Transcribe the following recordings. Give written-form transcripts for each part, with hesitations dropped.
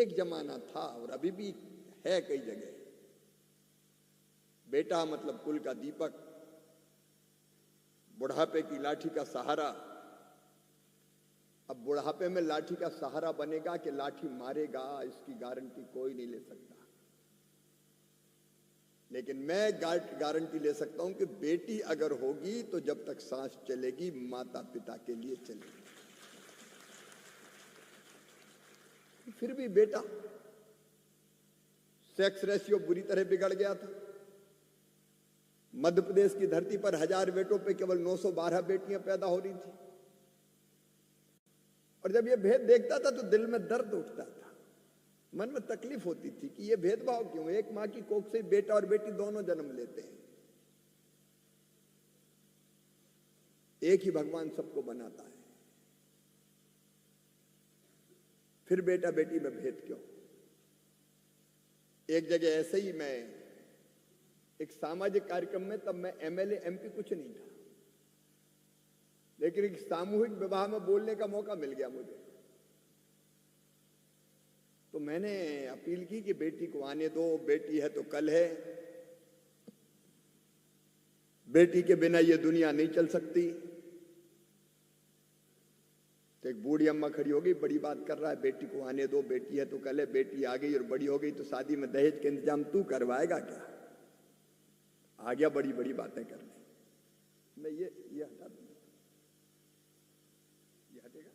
एक जमाना था और अभी भी है कई जगह, बेटा मतलब कुल का दीपक, बुढ़ापे की लाठी का सहारा। अब बुढ़ापे में लाठी का सहारा बनेगा कि लाठी मारेगा, इसकी गारंटी कोई नहीं ले सकता। लेकिन मैं गारंटी ले सकता हूं कि बेटी अगर होगी तो जब तक सांस चलेगी माता पिता के लिए चलेगी। फिर भी बेटा, सेक्स रेशियो बुरी तरह बिगड़ गया था। मध्य प्रदेश की धरती पर 1000 बेटों पे केवल 912 बेटियां पैदा हो रही थी। और जब ये भेद देखता था तो दिल में दर्द उठता था, मन में तकलीफ होती थी कि ये भेदभाव क्यों? एक मां की कोख से बेटा और बेटी दोनों जन्म लेते हैं, एक ही भगवान सबको बनाता है, फिर बेटा बेटी में भेद क्यों? एक जगह ऐसे ही मैं एक सामाजिक कार्यक्रम में, तब मैं एमएलए एमपी कुछ नहीं था, लेकिन एक सामूहिक विवाह में बोलने का मौका मिल गया मुझे। तो मैंने अपील की कि बेटी को आने दो, बेटी है तो कल है, बेटी के बिना ये दुनिया नहीं चल सकती। तो एक बूढ़ी अम्मा खड़ी हो गई, बड़ी बात कर रहा है, बेटी को आने दो, बेटी है तो कल है, बेटी आ गई और बड़ी हो गई तो शादी में दहेज का इंतजाम तू करवाएगा क्या? आ गया बड़ी बड़ी बातें करने। मैं ये हटा दूंगा, ये हटेगा।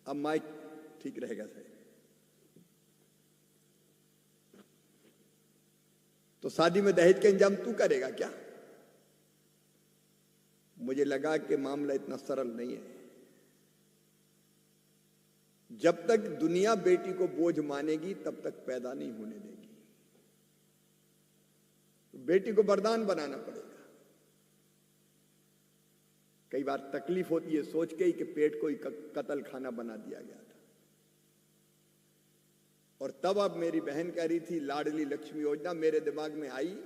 अब माइक ठीक रहेगा सही। तो शादी में दहेज का इंतजाम तू करेगा क्या? मुझे लगा कि मामला इतना सरल नहीं है। जब तक दुनिया बेटी को बोझ मानेगी तब तक पैदा नहीं होने देगी। तो बेटी को वरदान बनाना पड़ेगा। कई बार तकलीफ होती है सोच के ही कि पेट को ही कत्ल खाना बना दिया गया था। और तब अब मेरी बहन कह रही थी लाडली लक्ष्मी योजना, मेरे दिमाग में आई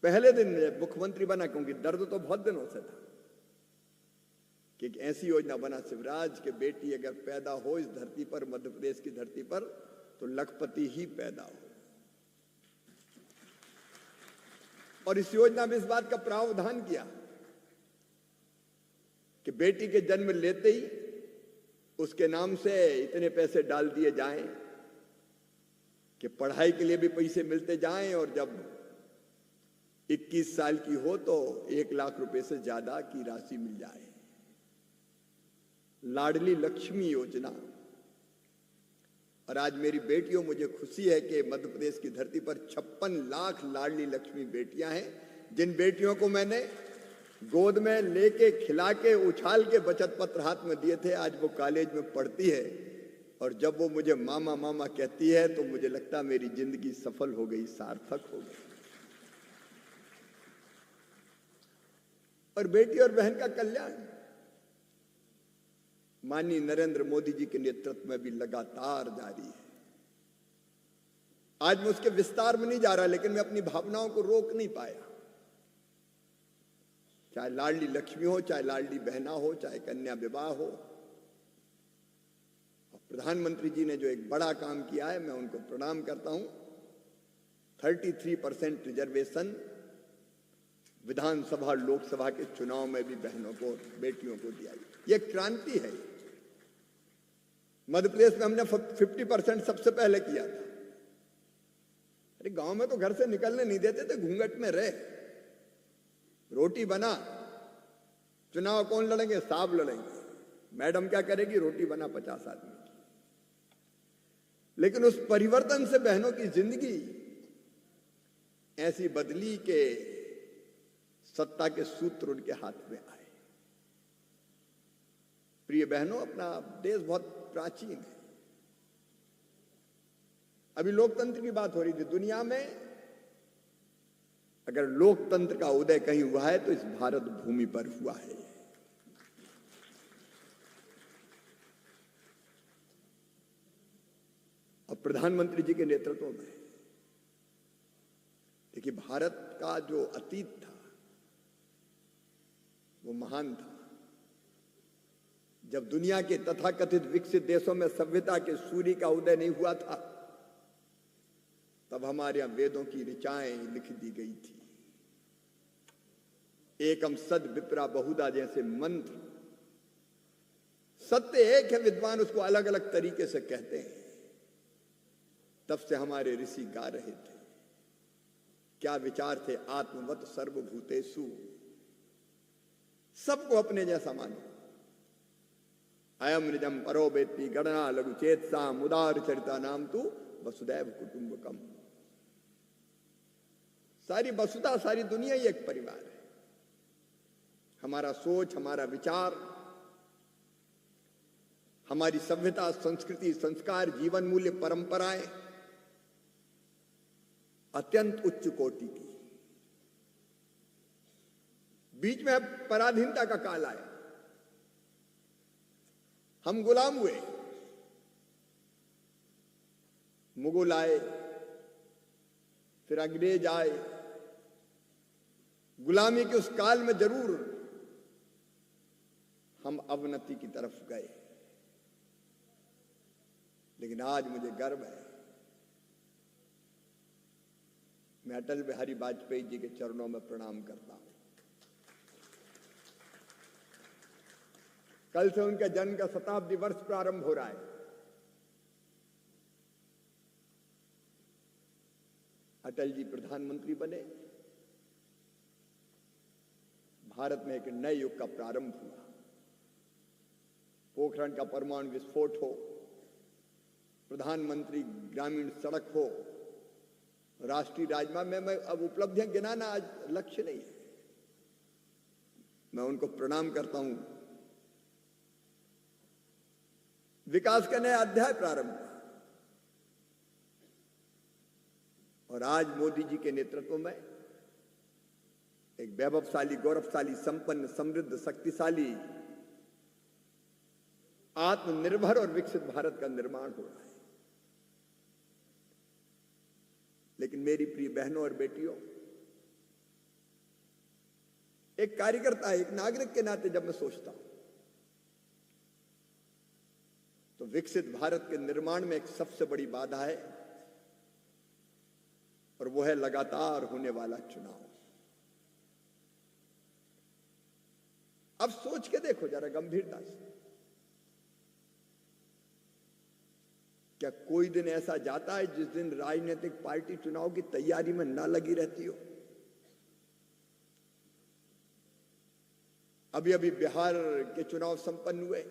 पहले दिन मुख्यमंत्री बना, क्योंकि दर्द तो बहुत दिनों से था कि एक ऐसी योजना बना शिवराज के बेटी अगर पैदा हो इस धरती पर, मध्य प्रदेश की धरती पर, तो लखपति ही पैदा हो। और इस योजना में इस बात का प्रावधान किया कि बेटी के जन्म लेते ही उसके नाम से इतने पैसे डाल दिए जाएं कि पढ़ाई के लिए भी पैसे मिलते जाएं, और जब 21 साल की हो तो 1 लाख रुपए से ज्यादा की राशि मिल जाए। लाडली लक्ष्मी योजना। और आज मेरी बेटियों, मुझे खुशी है कि मध्य प्रदेश की धरती पर 56 लाख लाडली लक्ष्मी बेटियां हैं, जिन बेटियों को मैंने गोद में लेके, खिला के, उछाल के बचत पत्र हाथ में दिए थे। आज वो कॉलेज में पढ़ती है और जब वो मुझे मामा मामा कहती है तो मुझे लगता मेरी जिंदगी सफल हो गई, सार्थक हो गई। और बेटी और बहन का कल्याण माननीय नरेंद्र मोदी जी के नेतृत्व में भी लगातार जारी है। आज मैं उसके विस्तार में नहीं जा रहा, लेकिन मैं अपनी भावनाओं को रोक नहीं पाया। चाहे लाडली लक्ष्मी हो, चाहे लाडली बहना हो, चाहे कन्या विवाह हो। और प्रधानमंत्री जी ने जो एक बड़ा काम किया है, मैं उनको प्रणाम करता हूं। 33% रिजर्वेशन विधानसभा लोकसभा के चुनाव में भी बहनों को, बेटियों को दिया। यह क्रांति है। मध्य प्रदेश में हमने 50% सबसे पहले किया था। अरे गांव में तो घर से निकलने नहीं देते थे, घूंघट में रहे, रोटी बना, चुनाव कौन लड़ेंगे? साहब लड़ेंगे। मैडम क्या करेगी? रोटी बना 50 आदमी की। लेकिन उस परिवर्तन से बहनों की जिंदगी ऐसी बदली के सत्ता के सूत्र उनके हाथ में आए। प्रिय बहनों, अपना देश बहुत प्राचीन है। अभी लोकतंत्र की बात हो रही थी। दुनिया में अगर लोकतंत्र का उदय कहीं हुआ है तो इस भारत भूमि पर हुआ है। और प्रधानमंत्री जी के नेतृत्व में देखिए, भारत का जो अतीत था वो महान था। जब दुनिया के तथाकथित विकसित देशों में सभ्यता के सूर्य का उदय नहीं हुआ था, तब हमारे यहां वेदों की ऋचाएं लिख दी गई थी। एकम सद विप्रा बहुधा जैसे मंत्र, सत्य एक है, विद्वान उसको अलग अलग तरीके से कहते हैं। तब से हमारे ऋषि गा रहे थे। क्या विचार थे? आत्मवत सर्वभूतेषु, सबको अपने जैसा मानो। अयम निजम परो वेत्ति गणना लघु चेतसा मुदार चरिता नाम तू वसुदैव कुटुंबकम। सारी वसुधा, सारी दुनिया ही एक परिवार है। हमारा सोच, हमारा विचार, हमारी सभ्यता, संस्कृति, संस्कार, जीवन मूल्य, परंपराएं अत्यंत उच्च कोटि की। बीच में पराधीनता का काल आया, हम गुलाम हुए। मुगल आए, फिर अंग्रेज आए। गुलामी के उस काल में जरूर हम अवनति की तरफ गए, लेकिन आज मुझे गर्व है, मैं अटल बिहारी वाजपेयी जी के चरणों में प्रणाम करता हूं। कल से उनके जन्म का शताब्दी वर्ष प्रारंभ हो रहा है। अटल जी प्रधानमंत्री बने, भारत में एक नए युग का प्रारंभ हुआ। पोखरण का परमाणु विस्फोट हो, प्रधानमंत्री ग्रामीण सड़क हो, राष्ट्रीय राजमार्ग में, मैं अब उपलब्धियां गिनाना आज लक्ष्य नहीं है। मैं उनको प्रणाम करता हूं। विकास का नया अध्याय प्रारंभ हुआ और आज मोदी जी के नेतृत्व में एक वैभवशाली, गौरवशाली, संपन्न, समृद्ध, शक्तिशाली, आत्मनिर्भर और विकसित भारत का निर्माण हो रहा है। लेकिन मेरी प्रिय बहनों और बेटियों, एक कार्यकर्ता, एक नागरिक के नाते जब मैं सोचता हूं, तो विकसित भारत के निर्माण में एक सबसे बड़ी बाधा है, और वो है लगातार होने वाला चुनाव। अब सोच के देखो जरा गंभीरता से, क्या कोई दिन ऐसा जाता है जिस दिन राजनीतिक पार्टी चुनाव की तैयारी में ना लगी रहती हो? अभी अभी बिहार के चुनाव संपन्न हुए,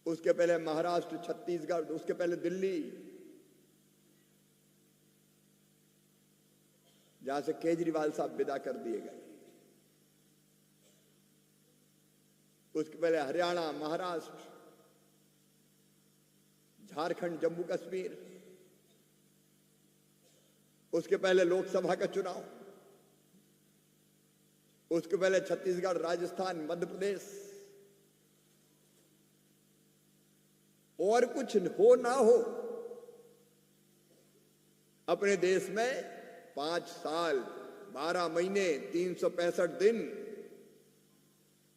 उसके पहले महाराष्ट्र, छत्तीसगढ़, उसके पहले दिल्ली, जहां से केजरीवाल साहब विदा कर दिए गए, उसके पहले हरियाणा, महाराष्ट्र, झारखंड, जम्मू कश्मीर, उसके पहले लोकसभा का चुनाव, उसके पहले छत्तीसगढ़, राजस्थान, मध्य प्रदेश। और कुछ हो ना हो, अपने देश में 5 साल 12 महीने 365 दिन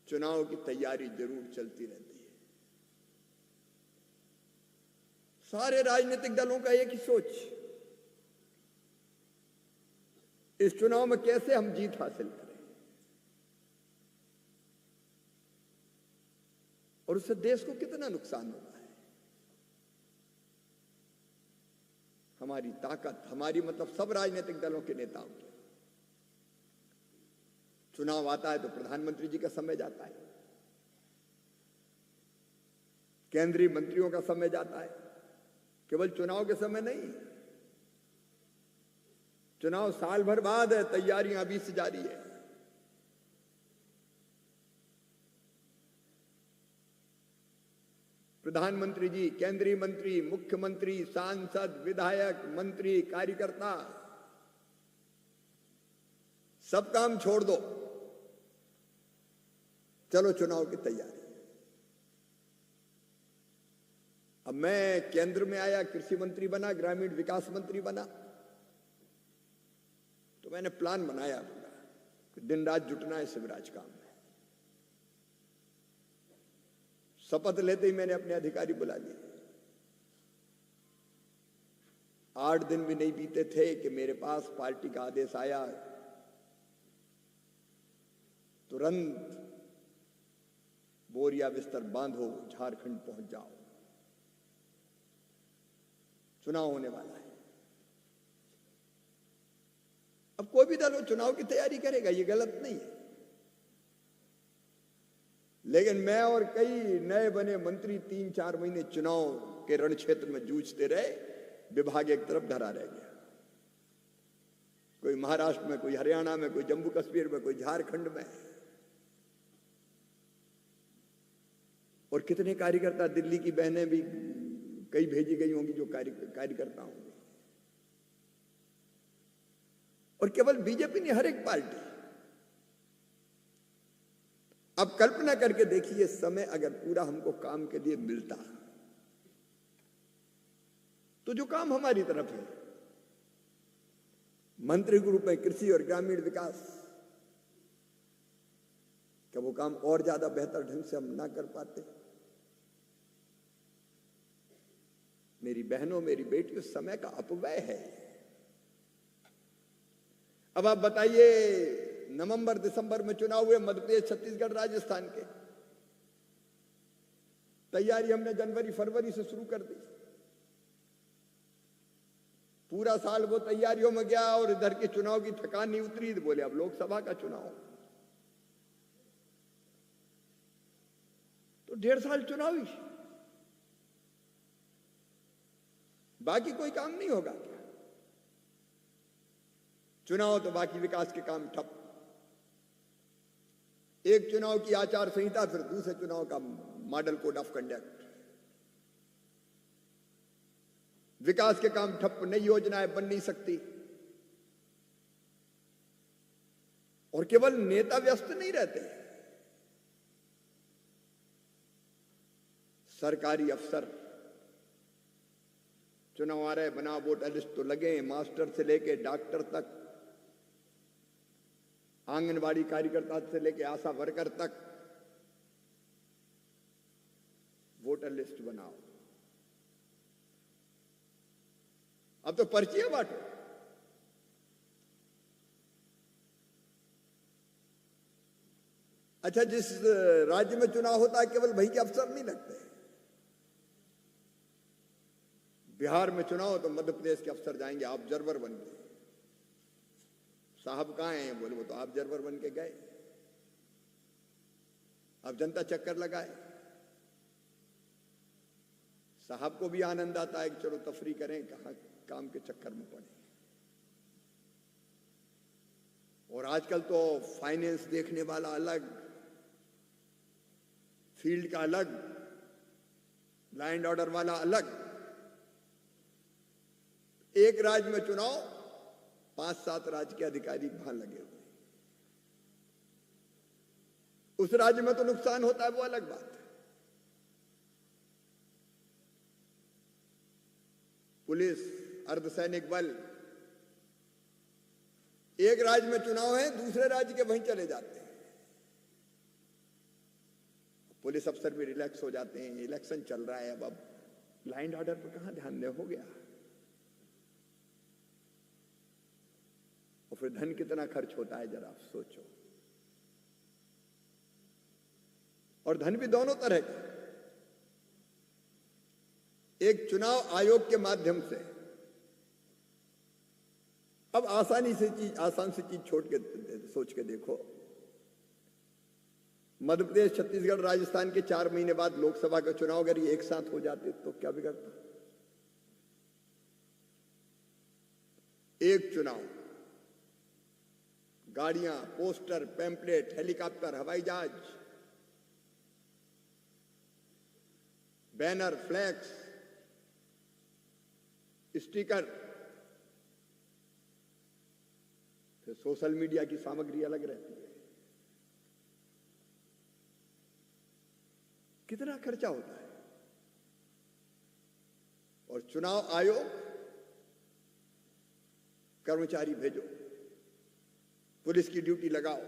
चुनाव की तैयारी जरूर चलती रहती है। सारे राजनीतिक दलों का एक ही सोच, इस चुनाव में कैसे हम जीत हासिल करें, और उससे देश को कितना नुकसान होगा। हमारी ताकत, हमारी मतलब सब राजनीतिक दलों के नेताओं की, चुनाव आता है तो प्रधानमंत्री जी का समय जाता है, केंद्रीय मंत्रियों का समय जाता है, केवल चुनाव के समय नहीं। चुनाव साल भर बाद है, तैयारियां अभी से जारी है। प्रधानमंत्री जी, केंद्रीय मंत्री, मुख्यमंत्री, सांसद, विधायक, मंत्री, कार्यकर्ता, सब काम छोड़ दो, चलो चुनाव की तैयारी। अब मैं केंद्र में आया, कृषि मंत्री बना, ग्रामीण विकास मंत्री बना, तो मैंने प्लान बनाया पूरा कि दिन रात जुटना है शिवराज काम में। शपथ लेते ही मैंने अपने अधिकारी बुला लिए। 8 दिन भी नहीं बीते थे कि मेरे पास पार्टी का आदेश आया, तुरंत बोरिया बिस्तर बांधो, झारखंड पहुंच जाओ, चुनाव होने वाला है। अब कोई भी दल वो चुनाव की तैयारी करेगा, ये गलत नहीं है, लेकिन मैं और कई नए बने मंत्री 3-4 महीने चुनाव के रण क्षेत्र में जूझते रहे, विभाग एक तरफ धरा रह गया। कोई महाराष्ट्र में, कोई हरियाणा में, कोई जम्मू कश्मीर में, कोई झारखंड में, और कितने कार्यकर्ता, दिल्ली की बहनें भी कई भेजी गई होंगी जो कार्यकर्ता होंगे। और केवल बीजेपी नहीं, हर एक पार्टी। अब कल्पना करके देखिए, समय अगर पूरा हमको काम के लिए मिलता तो जो काम हमारी तरफ है, मंत्री के रूप में कृषि और ग्रामीण विकास, क्या वो काम और ज्यादा बेहतर ढंग से हम ना कर पाते? मेरी बहनों, मेरी बेटियों, समय का अपव्यय है। अब आप बताइए, नवंबर दिसंबर में चुनाव हुए मध्य प्रदेश, छत्तीसगढ़, राजस्थान के, तैयारी हमने जनवरी फरवरी से शुरू कर दी। पूरा साल वो तैयारियों में गया और इधर के चुनाव की थकान नहीं उतरी, तो बोले अब लोकसभा का चुनाव, तो 1.5 साल चुनाव ही, बाकी कोई काम नहीं होगा क्या? चुनाव तो बाकी विकास के काम ठप। एक चुनाव की आचार संहिता, फिर दूसरे चुनाव का मॉडल कोड ऑफ कंडक्ट, विकास के काम ठप, नई योजनाएं बन नहीं सकती। और केवल नेता व्यस्त नहीं रहते, सरकारी अफसर, चुनाव आ रहे, बना वोटर लिस्ट तो लगे, मास्टर से लेके डॉक्टर तक, आंगनवाड़ी कार्यकर्ता से लेके आशा वर्कर तक, वोटर लिस्ट बनाओ। अब तो पर्चियां बांटो। अच्छा, जिस राज्य में चुनाव होता है केवल वहीं के अफसर नहीं लगते। बिहार में चुनाव तो मध्य प्रदेश के अफसर जाएंगे ऑब्जर्वर बन के। साहब कहां हैं? बोले वो तो ऑब्जर्वर बन के गए। अब जनता चक्कर लगाए, साहब को भी आनंद आता है कि चलो तफरी करें, कहां काम के चक्कर में पड़े। और आजकल तो फाइनेंस देखने वाला अलग, फील्ड का अलग, लैंड ऑर्डर वाला अलग। एक राज्य में चुनाव, 5-7 राज्य के अधिकारी वहां लगे हुए। उस राज्य में तो नुकसान होता है, वो अलग बात है। पुलिस, अर्धसैनिक बल, एक राज्य में चुनाव है, दूसरे राज्य के वहीं चले जाते हैं। पुलिस अफसर भी रिलैक्स हो जाते हैं, इलेक्शन चल रहा है, अब लैंड ऑर्डर पर कहां ध्यान दे, हो गया। और फिर धन कितना खर्च होता है, जरा आप सोचो। और धन भी दोनों तरह का। एक चुनाव आयोग के माध्यम से, अब आसान सी चीज छोड़ के सोच के देखो, मध्य प्रदेश, छत्तीसगढ़, राजस्थान के 4 महीने बाद लोकसभा का चुनाव अगर ये एक साथ हो जाते तो क्या बिगड़ता? एक चुनाव, गाड़ियां, पोस्टर, पैम्पलेट, हेलीकॉप्टर, हवाई जहाज, बैनर, फ्लैक्स, स्टिकर, फिर सोशल मीडिया की सामग्री अलग रहती है। कितना खर्चा होता है। और चुनाव आयोग, कर्मचारी भेजो, पुलिस की ड्यूटी लगाओ,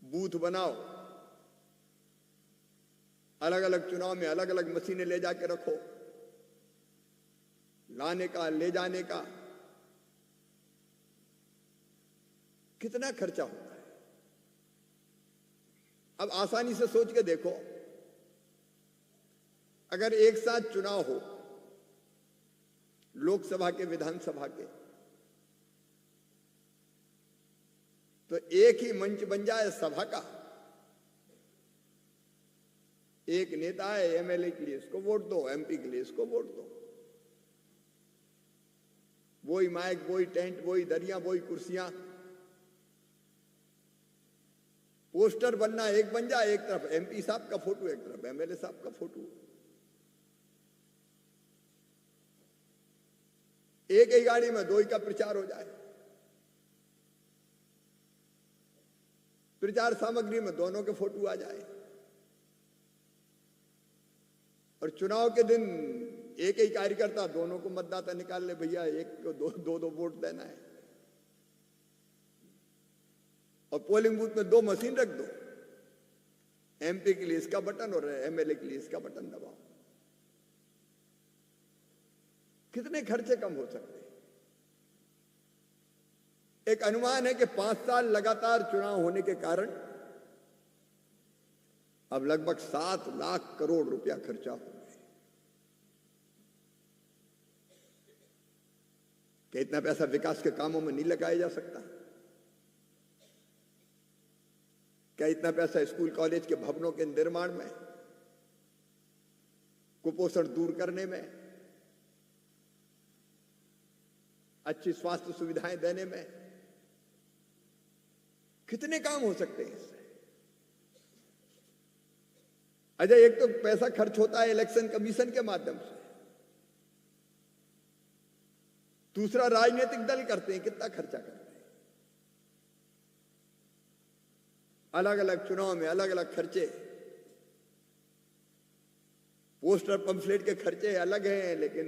बूथ बनाओ, अलग अलग चुनाव में अलग अलग मशीनें ले जाके रखो, लाने का ले जाने का कितना खर्चा होता है। अब आसानी से सोच के देखो, अगर एक साथ चुनाव हो लोकसभा के, विधानसभा के, तो एक ही मंच बन जाए सभा का, एक नेता है, एमएलए के लिए इसको वोट दो, एमपी के लिए इसको वोट दो, वही माइक, वही टेंट, वही दरिया, वही कुर्सियां, पोस्टर बनना एक बन जाए, एक तरफ एमपी साहब का फोटो, एक तरफ एमएलए साहब का फोटो, एक ही गाड़ी में दो ही का प्रचार हो जाए, प्रचार सामग्री में दोनों के फोटो आ जाए, और चुनाव के दिन एक ही कार्यकर्ता दोनों को मतदाता निकाल ले, भैया एक को दो वोट देना है, और पोलिंग बूथ में दो मशीन रख दो, एमपी के लिए इसका बटन और एमएलए के लिए इसका बटन दबाओ। कितने खर्चे कम हो सकते हैं। एक अनुमान है कि 5 साल लगातार चुनाव होने के कारण अब लगभग 7 लाख करोड़ रुपया खर्चा हो गया। क्या इतना पैसा विकास के कामों में नहीं लगाया जा सकता? क्या इतना पैसा स्कूल कॉलेज के भवनों के निर्माण में, कुपोषण दूर करने में, अच्छी स्वास्थ्य सुविधाएं देने में, कितने काम हो सकते हैं इससे? अच्छा, एक तो पैसा खर्च होता है इलेक्शन कमीशन के माध्यम से, दूसरा राजनीतिक दल करते हैं, कितना खर्चा करते हैं। अलग अलग चुनाव में अलग अलग खर्चे, पोस्टर पंफलेट के खर्चे अलग हैं, लेकिन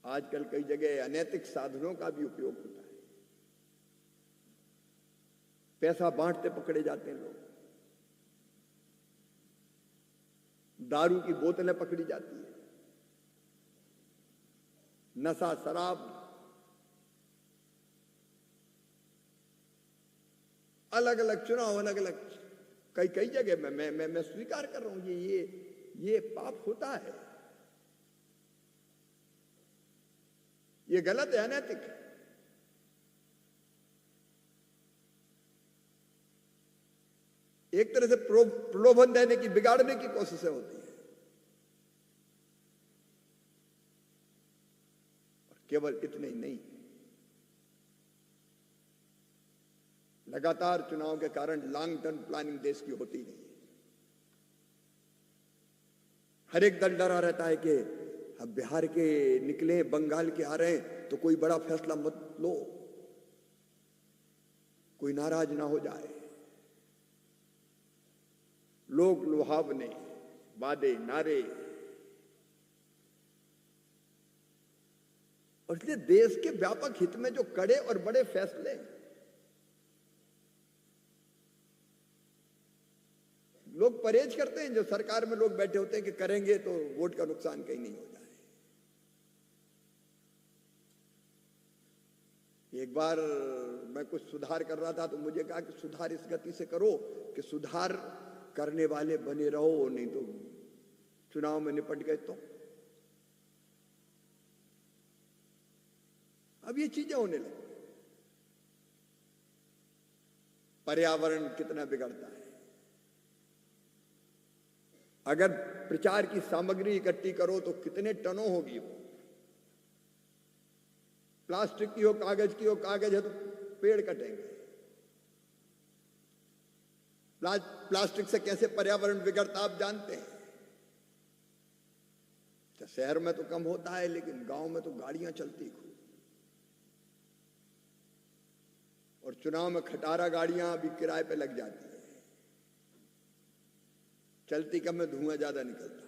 आजकल कई जगह अनैतिक साधनों का भी उपयोग होता है। पैसा बांटते पकड़े जाते हैं लोग, दारू की बोतलें पकड़ी जाती है, नशा शराब, अलग अलग चुनाव, अलग अलग कई जगह में मैं स्वीकार कर रहा हूं ये पाप होता है, ये गलत है, अनैतिक है। एक तरह से प्रलोभन देने की, बिगाड़ने की कोशिशें होती है। और केवल इतने ही नहीं, लगातार चुनाव के कारण लॉन्ग टर्म प्लानिंग देश की होती नहीं। हर एक दल डरा रहता है कि अब बिहार के निकले, बंगाल के आ रहे हैं, तो कोई बड़ा फैसला मत लो, कोई नाराज ना हो जाए। लोग लुभावने, वादे, नारे, और इसलिए देश के व्यापक हित में जो कड़े और बड़े फैसले, लोग परहेज करते हैं। जो सरकार में लोग बैठे होते हैं कि करेंगे तो वोट का नुकसान कहीं नहीं हो जाए। एक बार मैं कुछ सुधार कर रहा था तो मुझे कहा कि सुधार इस गति से करो कि सुधार करने वाले बने रहो, नहीं तो चुनाव में निपट गए तो। अब ये चीजें होने लगी। पर्यावरण कितना बिगड़ता है। अगर प्रचार की सामग्री इकट्ठी करो तो कितने टनों होगी वो। प्लास्टिक की हो, कागज की हो, कागज है तो पेड़ कटेंगे। प्लास्टिक से कैसे पर्यावरण बिगड़ता आप जानते हैं। तो शहर में तो कम होता है, लेकिन गांव में तो गाड़ियां चलती खूब, और चुनाव में खटारा गाड़ियां अभी किराए पे लग जाती है। चलती कम में धुआं ज्यादा निकलता है।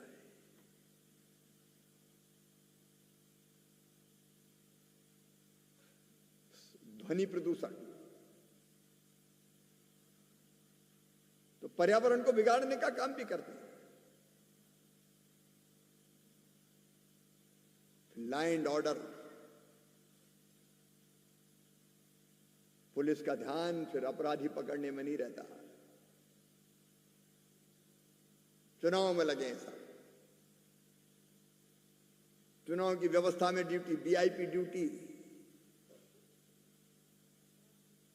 ध्वनि प्रदूषण, तो पर्यावरण को बिगाड़ने का काम भी करते हैं। लॉ एंड ऑर्डर, पुलिस का ध्यान फिर अपराधी पकड़ने में नहीं रहता, चुनाव में लगे हैं सब। चुनाव की व्यवस्था में ड्यूटी, वीआईपी ड्यूटी,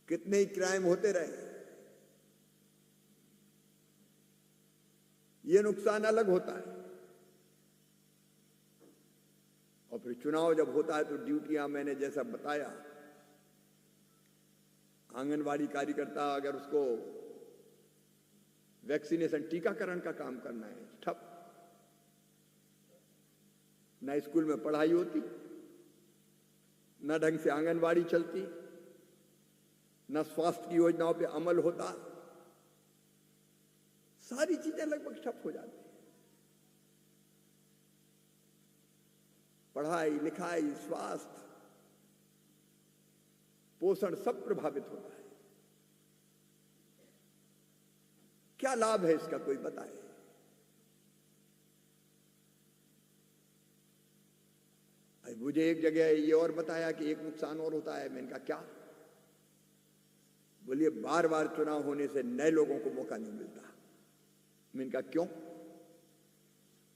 कितने ही क्राइम होते रहे। ये नुकसान अलग होता है। और फिर चुनाव जब होता है तो ड्यूटियां मैंने जैसा बताया, आंगनवाड़ी कार्यकर्ता अगर उसको वैक्सीनेशन टीकाकरण का काम करना है, ठप। ना स्कूल में पढ़ाई होती, ना ढंग से आंगनवाड़ी चलती, ना स्वास्थ्य की योजनाओं पे अमल होता, सारी चीजें लगभग ठप हो जाती। पढ़ाई लिखाई, स्वास्थ्य, पोषण सब प्रभावित होता है। क्या लाभ है इसका, कोई बताए? मुझे एक जगह ये और बताया कि एक नुकसान और होता है। मैंने कहा क्या? बोलिए बार बार चुनाव होने से नए लोगों को मौका नहीं मिलता। मैंने कहा क्यों?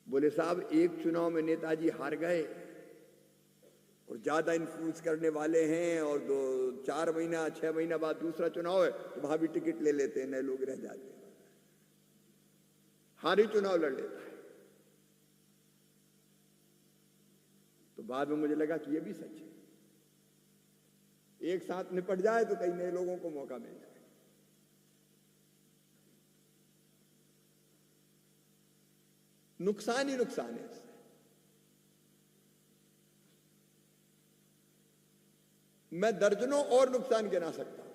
बोले साहब एक चुनाव में नेताजी हार गए और ज्यादा इन्फ्लुएंस करने वाले हैं, और 4 महीना 6 महीना बाद दूसरा चुनाव है तो वहां भी टिकट ले लेते हैं, नए लोग रह जाते हैं, हार ही चुनाव लड़ लेता है। तो बाद में मुझे लगा कि ये भी सच है। एक साथ निपट जाए तो कई नए लोगों को मौका मिल जाए। नुकसान ही नुकसान है इससे। मैं दर्जनों और नुकसान गिना सकता हूं,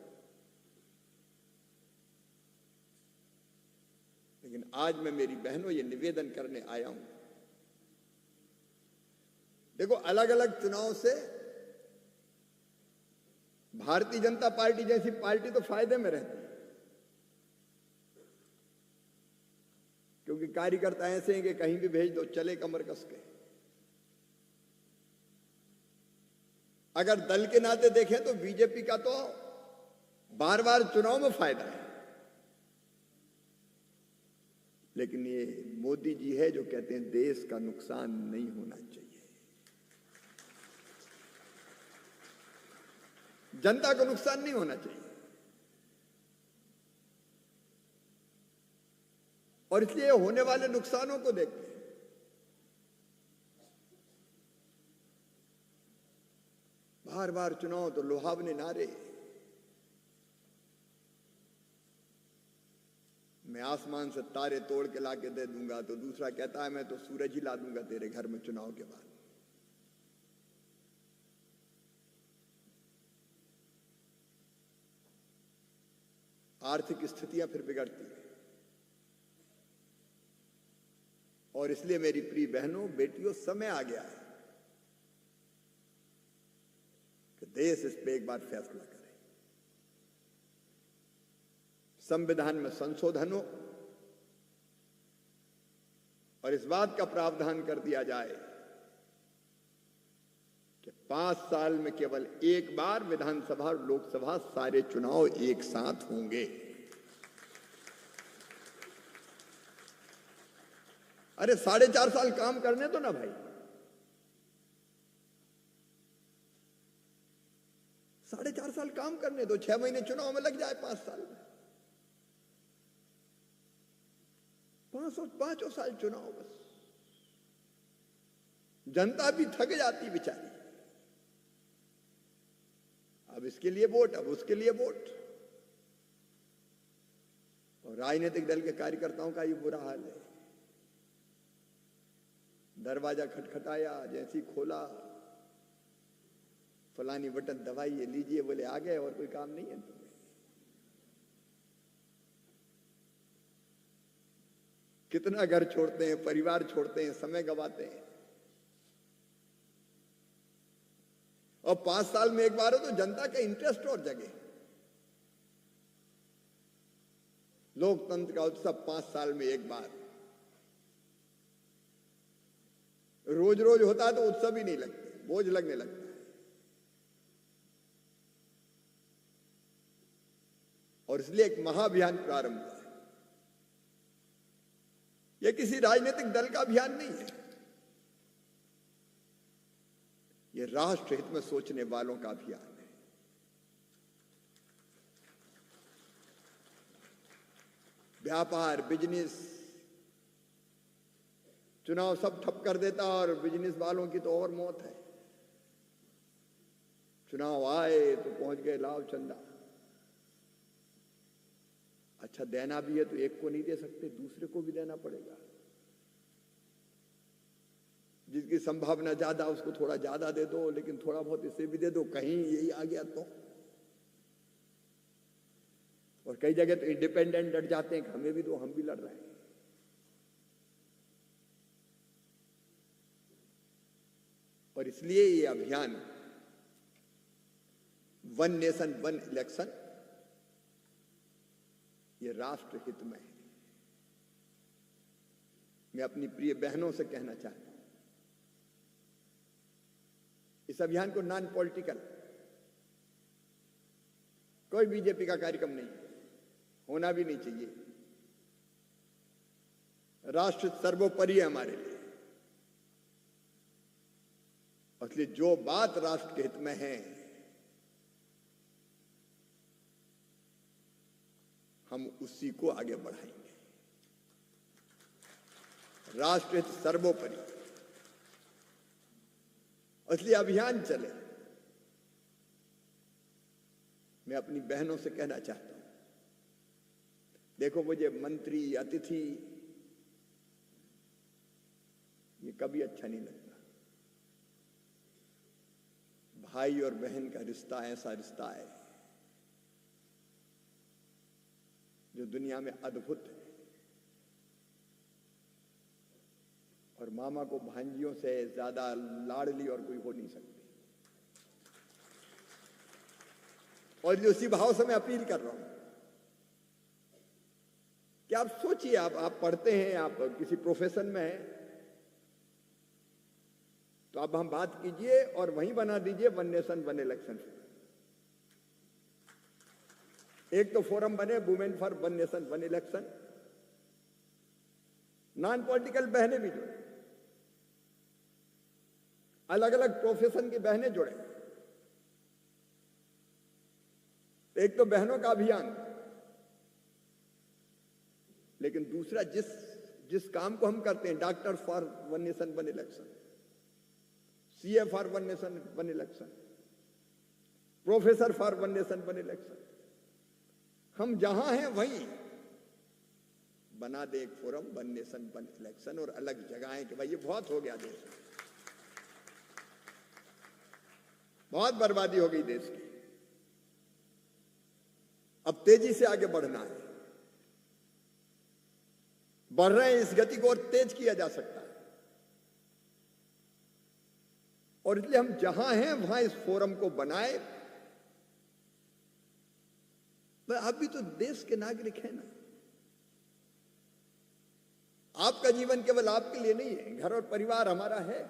लेकिन आज मैं मेरी बहनों ये निवेदन करने आया हूं। देखो अलग अलग चुनाव से भारतीय जनता पार्टी जैसी पार्टी तो फायदे में रहती है, क्योंकि कार्यकर्ता ऐसे हैं कि कहीं भी भेज दो चले कमर कस के। अगर दल के नाते देखें तो बीजेपी का तो बार बार चुनाव में फायदा है, लेकिन ये मोदी जी है जो कहते हैं देश का नुकसान नहीं होना चाहिए, जनता को नुकसान नहीं होना चाहिए। और इसलिए होने वाले नुकसानों को देखते हैं। बार बार चुनाव तो लुभावने नारे, मैं आसमान से तारे तोड़ के लाके दे दूंगा, तो दूसरा कहता है मैं तो सूरज ही ला दूंगा तेरे घर में चुनाव के बाद। आर्थिक स्थितियां फिर बिगड़ती हैं। और इसलिए मेरी प्रिय बहनों बेटियों, समय आ गया है कि देश इस पे एक बार फैसला करे। संविधान में संशोधन हो और इस बात का प्रावधान कर दिया जाए कि 5 साल में केवल एक बार विधानसभा और लोकसभा सारे चुनाव एक साथ होंगे। अरे 4.5 साल काम करने दो ना भाई। 4.5 साल काम करने दो, 6 महीने चुनाव में लग जाए 5 साल में। 5 साल चुनाव बस। जनता भी थक जाती बेचारी। अब इसके लिए वोट, अब उसके लिए वोट। और राजनीतिक दल के कार्यकर्ताओं का ये बुरा हाल है। दरवाजा खटखटाया, जैसी खोला फलानी बटन दबाई, ये लीजिए, बोले आ गए, और कोई काम नहीं है तुम्हें। कितना घर छोड़ते हैं, परिवार छोड़ते हैं, समय गवाते हैं। और 5 साल में एक बार हो तो जनता का इंटरेस्ट और जगे। लोकतंत्र का उत्सव 5 साल में एक बार, रोज रोज होता है तो उत्सव ही नहीं लगते, बोझ लगने लगता है। और इसलिए एक महाअभियान प्रारंभ हुआ है। यह किसी राजनीतिक दल का अभियान नहीं है, यह राष्ट्र हित में सोचने वालों का अभियान है। व्यापार, बिजनेस, चुनाव सब ठप कर देता और बिजनेस वालों की तो और मौत है। चुनाव आए तो पहुंच गए लाभ चंदा। अच्छा, देना भी है तो एक को नहीं दे सकते, दूसरे को भी देना पड़ेगा। जिसकी संभावना ज्यादा उसको थोड़ा ज्यादा दे दो, लेकिन थोड़ा बहुत इसे भी दे दो, कहीं यही आ गया तो। और कई जगह तो इंडिपेंडेंट डट जाते हैं कि हमें भी दो, हम भी लड़ रहे हैं। और इसलिए ये अभियान वन नेशन वन इलेक्शन ये राष्ट्र हित में है। मैं अपनी प्रिय बहनों से कहना चाहता हूं, इस अभियान को नॉन पॉलिटिकल, कोई बीजेपी का कार्यक्रम नहीं, होना भी नहीं चाहिए। राष्ट्र सर्वोपरि है हमारे लिए। इसलिए जो बात राष्ट्र के हित में है हम उसी को आगे बढ़ाएंगे। राष्ट्र हित सर्वोपरि, इसलिए अभियान चले। मैं अपनी बहनों से कहना चाहता हूं, देखो मुझे मंत्री, अतिथि ये कभी अच्छा नहीं लगता। भाई और बहन का रिश्ता ऐसा रिश्ता है जो दुनिया में अद्भुत है। और मामा को भांजियों से ज्यादा लाडली और कोई हो नहीं सकती। और उसी भाव से मैं अपील कर रहा हूं कि आप सोचिए, आप पढ़ते हैं, आप किसी प्रोफेशन में हैं, तो अब हम बात कीजिए और वहीं बना दीजिए वन नेशन वन इलेक्शन। एक तो फोरम बने women for one nation one election, non political बहनें भी जुड़े, अलग अलग प्रोफेशन की बहनें जुड़े। एक तो बहनों का अभियान, लेकिन दूसरा जिस काम को हम करते हैं, doctor for one nation one election, CA for one nation one election, professor for one nation one election, हम जहां हैं वहीं बना दे एक forum one nation one election. और अलग जगहें कि भाई ये बहुत हो गया, देश में बहुत बर्बादी हो गई देश की, अब तेजी से आगे बढ़ना है। बढ़ रहे हैं, इस गति को और तेज किया जा सकता है। और इसलिए हम जहां हैं वहां इस फोरम को बनाए। आप भी तो देश के नागरिक हैं ना। आपका जीवन केवल आपके लिए नहीं है, घर और परिवार हमारा है,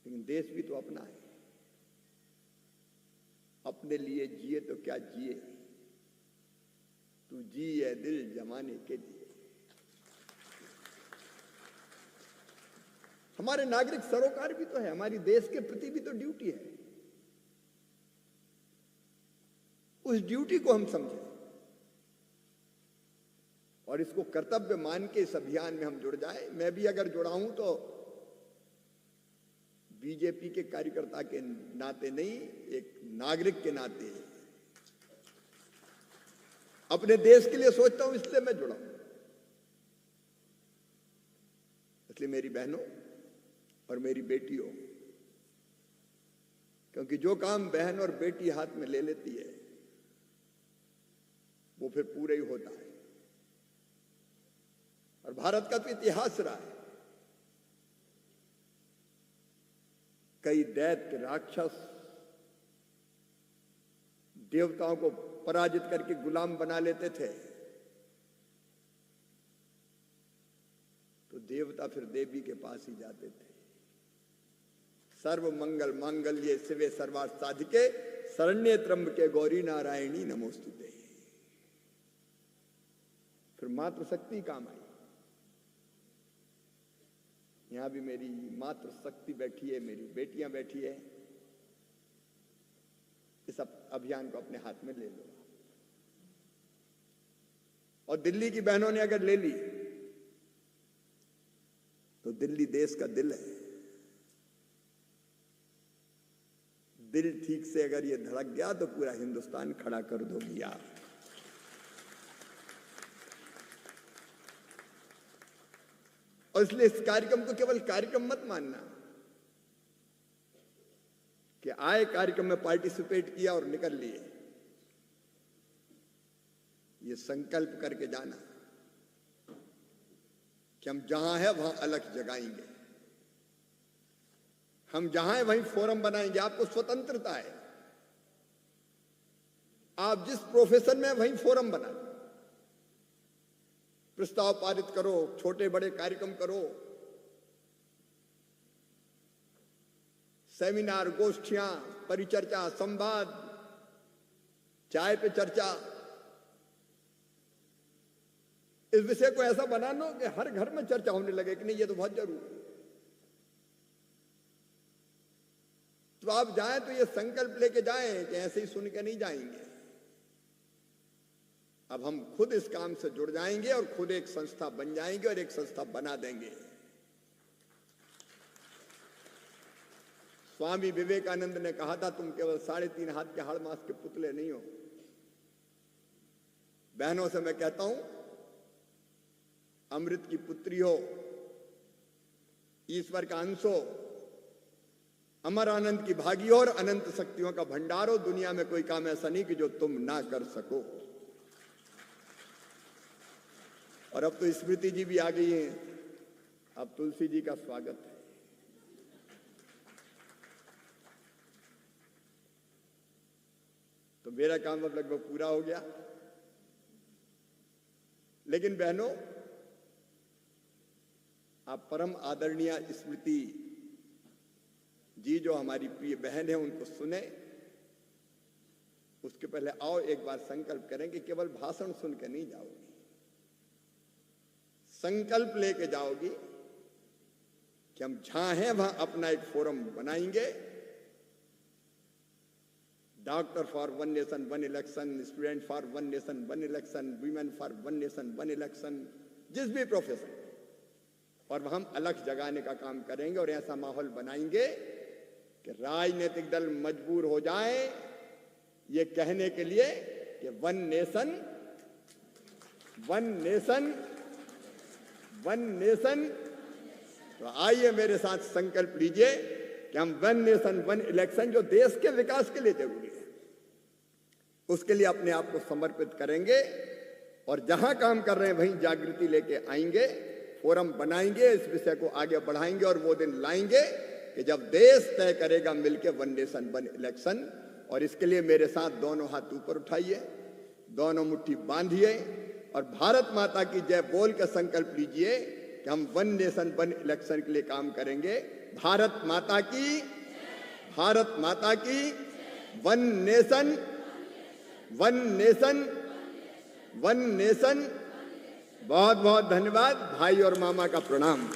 लेकिन देश भी तो अपना है। अपने लिए जिए तो क्या जिए, तू जिए दिल जमाने के लिए। हमारे नागरिक सरोकार भी तो है, हमारी देश के प्रति भी तो ड्यूटी है। उस ड्यूटी को हम समझें और इसको कर्तव्य मान के इस अभियान में हम जुड़ जाए। मैं भी अगर जुड़ा हूं तो बीजेपी के कार्यकर्ता के नाते नहीं, एक नागरिक के नाते अपने देश के लिए सोचता हूं, इसलिए मैं जुड़ा हूं। इसलिए मेरी बहनों और मेरी बेटियों, क्योंकि जो काम बहन और बेटी हाथ में ले लेती है वो फिर पूरे ही होता है। और भारत का तो इतिहास रहा है, कई दैत्य राक्षस देवताओं को पराजित करके गुलाम बना लेते थे, तो देवता फिर देवी के पास ही जाते थे। सर्व मंगल मांगल्ये शिवे सर्वार्थ साधिके शरण्ये त्र्यंबके गौरी नारायणी नमोस्तुते। फिर मातृशक्ति काम आई। यहां भी मेरी मातृशक्ति बैठी है, मेरी बेटियां बैठी है। इस अभियान को अपने हाथ में ले लो। और दिल्ली की बहनों ने अगर ले ली तो दिल्ली देश का दिल है। दिल ठीक से अगर ये धड़क गया तो पूरा हिंदुस्तान खड़ा कर दोगी आप। और इसलिए इस कार्यक्रम को केवल कार्यक्रम मत मानना कि आए कार्यक्रम में पार्टिसिपेट किया और निकल लिए। ये संकल्प करके जाना कि हम जहां हैं वहां अलख जगाएंगे। हम जहां हैं वहीं फोरम बनाएंगे। आपको स्वतंत्रता है, आप जिस प्रोफेशन में वहीं फोरम बना, प्रस्ताव पारित करो, छोटे बड़े कार्यक्रम करो, सेमिनार, गोष्ठियां, परिचर्चा, संवाद, चाय पे चर्चा। इस विषय को ऐसा बना लो कि हर घर में चर्चा होने लगे कि नहीं ये तो बहुत जरूरी है। तो आप जाएं तो ये संकल्प लेके जाएं कि ऐसे ही सुन के नहीं जाएंगे। अब हम खुद इस काम से जुड़ जाएंगे और खुद एक संस्था बन जाएंगे और एक संस्था बना देंगे। स्वामी विवेकानंद ने कहा था, तुम केवल 3.5 हाथ के हाड़ मास के पुतले नहीं हो। बहनों से मैं कहता हूं, अमृत की पुत्री हो, ईश्वर का अंश हो, अमर आनंद की भागी हो और अनंत शक्तियों का भंडार हो। दुनिया में कोई काम ऐसा नहीं कि जो तुम ना कर सको। और अब तो स्मृति जी भी आ गई हैं, अब तुलसी जी का स्वागत है। तो मेरा काम अब लगभग पूरा हो गया। लेकिन बहनों, आप परम आदरणीय स्मृति जी जो हमारी प्रिय बहन है उनको सुने। उसके पहले आओ एक बार संकल्प करें कि केवल भाषण सुन के नहीं जाओगी, संकल्प लेके जाओगी कि हम जहां हैं वहां अपना एक फोरम बनाएंगे। Doctor for one nation one election, student for one nation one election, women for one nation one election, जिस भी प्रोफेशन, और हम अलख जगाने का काम करेंगे। और ऐसा माहौल बनाएंगे कि राजनीतिक दल मजबूर हो जाए ये कहने के लिए कि one nation one nation one nation. तो आइए मेरे साथ संकल्प लीजिए कि हम वन नेशन वन इलेक्शन, जो देश के विकास के लिए जरूरी है, उसके लिए अपने आप को समर्पित करेंगे। और जहां काम कर रहे हैं वहीं जागृति लेके आएंगे, फोरम बनाएंगे, इस विषय को आगे बढ़ाएंगे। और वो दिन लाएंगे कि जब देश तय करेगा मिलके वन नेशन वन इलेक्शन। और इसके लिए मेरे साथ दोनों हाथ ऊपर उठाइए, दोनों मुट्ठी बांधिए और भारत माता की जय बोल के संकल्प लीजिए कि हम वन नेशन वन इलेक्शन के लिए काम करेंगे। भारत माता की, भारत माता की, one nation one nation one nation. बहुत बहुत धन्यवाद। भाई और मामा का प्रणाम।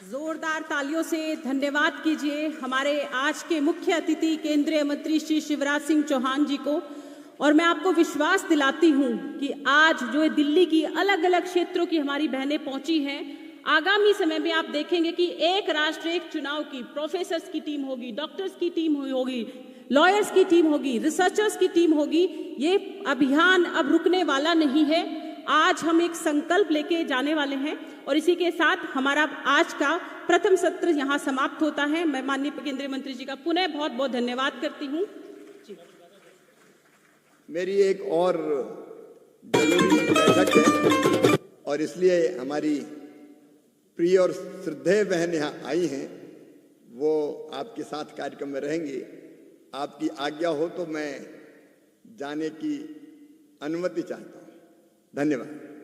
जोरदार तालियों से धन्यवाद कीजिए हमारे आज के मुख्य अतिथि केंद्रीय मंत्री श्री शिवराज सिंह चौहान जी को। और मैं आपको विश्वास दिलाती हूं कि आज जो दिल्ली की अलग अलग क्षेत्रों की हमारी बहनें पहुंची हैं, आगामी समय में आप देखेंगे कि एक राष्ट्र एक चुनाव की प्रोफेसर्स की टीम होगी, डॉक्टर्स की टीम होगी, लॉयर्स की टीम होगी, रिसर्चर्स की टीम होगी। ये अभियान अब रुकने वाला नहीं है। आज हम एक संकल्प लेके जाने वाले हैं और इसी के साथ हमारा आज का प्रथम सत्र यहाँ समाप्त होता है। मैं माननीय केंद्रीय मंत्री जी का पुनः बहुत बहुत धन्यवाद करती हूँ। मेरी एक और जरूरी बैठक है और इसलिए हमारी प्रिय और श्रद्धेय बहन यहाँ आई हैं, वो आपके साथ कार्यक्रम में रहेंगी। आपकी आज्ञा हो तो मैं जाने की अनुमति चाहता हूँ। धन्यवाद।